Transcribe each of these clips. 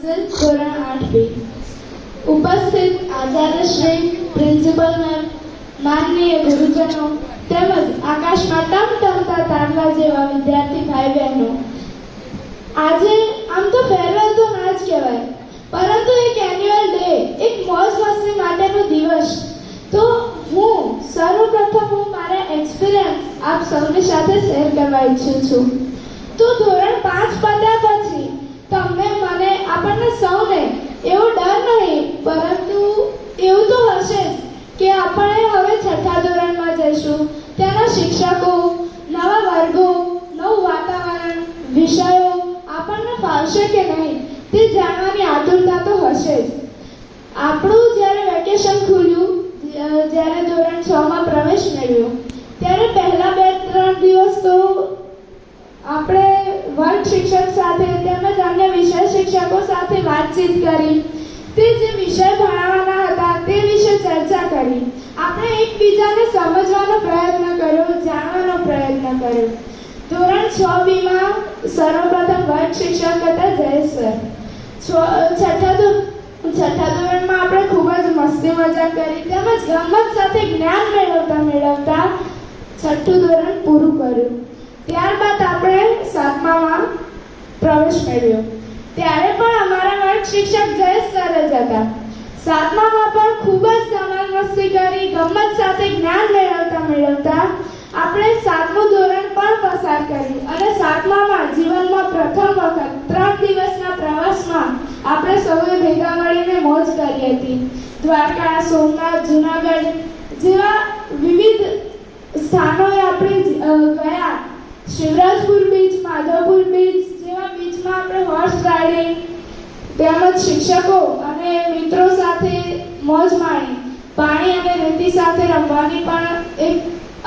ધોરણ 8B ઉપસ્થિત આચાર્યશ્રી, principal ma'am, માનનીય ગુરુજનો તેમજ આકાશમાં ટમટમતા તારલા જેવા વિદ્યાર્થી ભાઈ બહેનો, આજે આમ તો ફેરવેલ તો ના જ કહેવાય, પરંતુ એક એન્યુઅલ ડે, એક મોજ મસ્તી માટેનો દિવસ. તો સર્વપ્રથમ મારા એક્સપિરિયન્સ આપ સૌની સાથે શેર કરવા ઈચ્છું છું. તો ધોરણ 5 પત્યા પછી તમને મને આપણને સૌને એવો ડર નહીં, પરંતુ એવું તો હશે કે આપણે હવે 6થા ધોરણમાં જઈશું. ત્યાંના શિક્ષકો, નવા વર્ગો, નવું વાતાવરણ, વિષયો આપણને ફાવશે કે નહીં તે જાણવાની આતુરતા તો હશે જ. આપણું જ્યારે વેકેશન ખુલ્યું, જ્યારે ધોરણ 6માં પ્રવેશ મેળવ્યો, ત્યારે પહેલા 2-3 દિવસ તો આપણે વર્ગ શિક્ષક સાથે તેમજ અન્ય વિષય શિક્ષકો સાથે વાતચીત કરી, તે જે વિષય ભણાવવાના હતા તે વિશે ચર્ચા કરી. આપણે એકબીજાને સમજવાનો પ્રયત્ન કર્યો, જાણવાનો પ્રયત્ન કર્યો. ધોરણ 6Bમાં સર્વપ્રથમ વર્ગ શિક્ષક હતા જયેશ સર. 6થા ધોરણમાં આપણે ખૂબ જ મસ્તી મજાક કરી તેમજ ગમત સાથે જ્ઞાન મેળવતા 6થું ધોરણ પૂરું કર્યું. ત્યારબાદ આપણે 7મામાં પ્રવેશ મેળવ્યો. ત્યારે પણ અમારા વર્ગ શિક્ષક જયેશ સર જ હતા. 7મામાં પણ ખૂબ જ ધમાલ મસ્તી કરી, ગમત સાથે જ્ઞાન મેળવતા આપણે 7મું ધોરણ પણ પસાર કર્યું અને 7મામાં જીવનમાં પ્રથમ વખત 3 દિવસના પ્રવાસમાં આપણે સૌએ ભેગા મળીને મોજ કરી હતી. દ્વારકા, સોમનાથ, જૂનાગઢ જેવા વિવિધ સ્થાનોએ આપણે ગયા. શિવરાજપુર બીચ, માધવપુર બીચ જેવા બીચમાં આપણે હોર્સ રાઇડિંગ તેમજ શિક્ષકો અને મિત્રો સાથે મોજ માણી. પાણી અને રેતી સાથે રમવાની પણ એક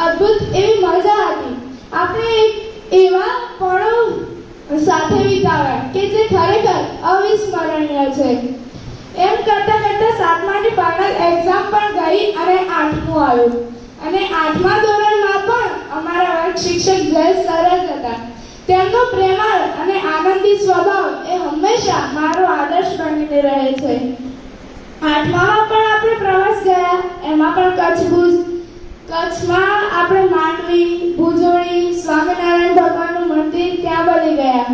અદ્ભુત એવી મજા હતી. આપણે એક એવા પળો સાથે વિતાવ્યા કે જે ખરેખર અવિસ્મરણીય છે. એમ કરતા 7માની ફાઇનલ એક્ઝામ પણ ગઈ અને 8મું આવ્યું અને 8મા ધોરણમાં પણ અમારા વર્ગ શિક્ષક જયેશ સર જ હતા. તેમનો પ્રેમાળ અને આનંદી સ્વભાવ એ હંમેશા મારો આદર્શ બનીને રહે છે. 8મામાં પણ આપણે પ્રવાસ ગયા, એમાં પણ કચ્છમાં આપણે માંડવી, ભુજોડી, સ્વામિનારાયણ ભગવાનનું મંદિર ત્યાં બની ગયા.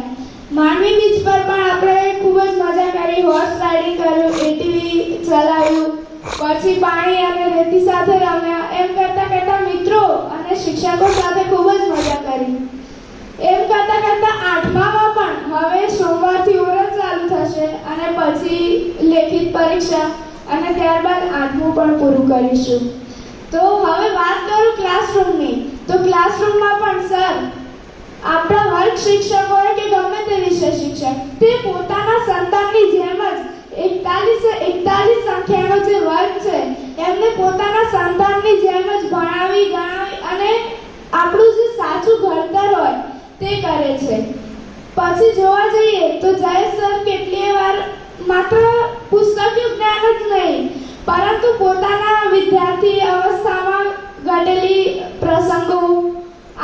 માંડવી બીચ પર પણ આપણે ખૂબ જ મજા કરી, હોર્સ રાઇડિંગ કર્યું, એટીવી ચલાવ્યું, પછી પાણી અને રેતી સાથે રમ્યા. એમ કરતા મિત્રો અને શિક્ષકો સાથે ખૂબ જ મજા કરી. એમ કરતા 8મામાં પણ હવે સોમવારથી ઓરલ ચાલુ થશે અને પછી લેખિત પરીક્ષા અને ત્યારબાદ 8મું પણ પૂરું કરીશું. તો હવે વાત કરું ક્લાસરૂમની. તો ક્લાસરૂમમાં પણ સર, આપણા વર્ગ શિક્ષક હોય કે ગમે તે વિષય શિક્ષક, તે પોતાના સંતાનની જેમ જ 41 સંખ્યાનો જે વર્ગ છે એમને પોતાના સંતાનની જેમ જ ભણાવી ગણાવી અને આપણું જે સાચું ઘડતર હોય તે કરે છે. પછી જોવા જઈએ તો જયેશ સર કેટલીય વાર માત્ર પુસ્તકીય જ્ઞાન જ નહીં, પરંતુ પોતાના વિદ્યાર્થી અવસ્થામાં ઘટેલી પ્રસંગો,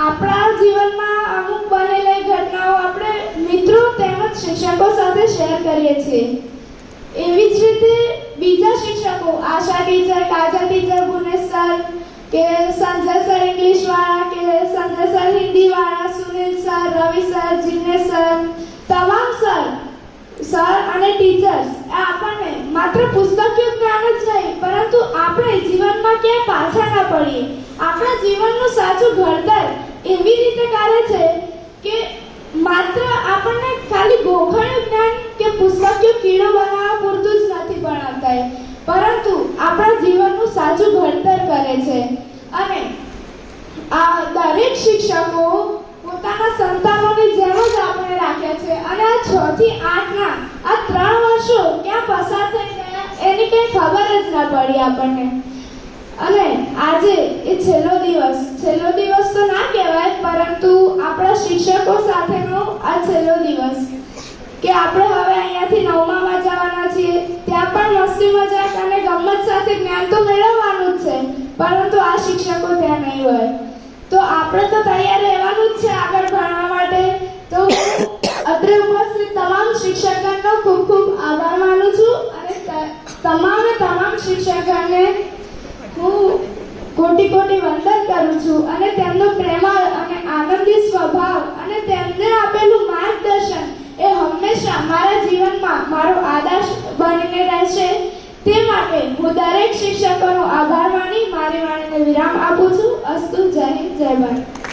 આપણા જીવનમાં અમુક બનેલી ઘટનાઓ આપણે મિત્રો તેમજ શિક્ષકો સાથે શેર કરીએ છીએ. એવી જ રીતે બીજા શિક્ષકો, આશા ટીચર, કાજા ટીચર, ગુનેશ સર કે સંજય સર ઇંગ્લિશ વાળા કે સંજય સર હિન્દી વાળા, સુનિલ સર, રવિ સર, જીનેશ સર, તમામ સર અને ટીચર્સ આપણને માત્ર પુસ્તકીય જ્ઞાન જ નહીં, પરંતુ આપણે જીવનમાં ક્યાંય પાછા ના પડીએ, આપણા જીવનનું સાચું ઘડતર એવી રીતે કરે છે કે માત્ર આપણને ખાલી ગોખણ્યું જ્ઞાન કે પુસ્તકીય કીડો બનાવવા પૂરતું જ નથી ભણાવતા, પરંતુ આપણા જીવનનું સાચું ઘડતર કરે છે. અને આ દરેક શિક્ષકો પોતાના સંતાનોની જેમ જ આપણે રાખ્યા છે અને આ 6 થી 8ના આ 3 વર્ષો ક્યાં પસાર થઈ ગયા એની કંઈ ખબર જ ના પડી આપણને. અને આજે એ છેલ્લો દિવસ તો ના કહેવાય, પરંતુ આપણા શિક્ષકો સાથેનો આ છેલ્લો દિવસ કે આપણે હવે અહીંયાથી 9મામાં જવાના છીએ. ત્યાં પણ મસ્તી મજાક અને ગમત સાથે જ્ઞાન તો મેળવવાનું જ છે, પરંતુ આ શિક્ષકો ત્યાં નહીં હોય. તો આપણે તો તૈયાર રહેવાનું જ છે આગળ ભણવા માટે. તો અત્રે ઉપસ્થિત તમામ શિક્ષકોનો ખૂબ ખૂબ આભાર. તમામ શિક્ષકોને હું કોટી કોટી વંદન કરું છું અને તેમનો પ્રેમાળ અને આનંદી સ્વભાવ અને તેમને આપેલું માર્ગદર્શન એ હંમેશા મારા જીવનમાં મારો આદર્શ બનીને રહેશે. તે માટે હું દરેક શિક્ષકોનો આભાર માની મારી વાણીને વિરામ આપું છું. અસ્તુ. જય હિન્દ, જય ભારત.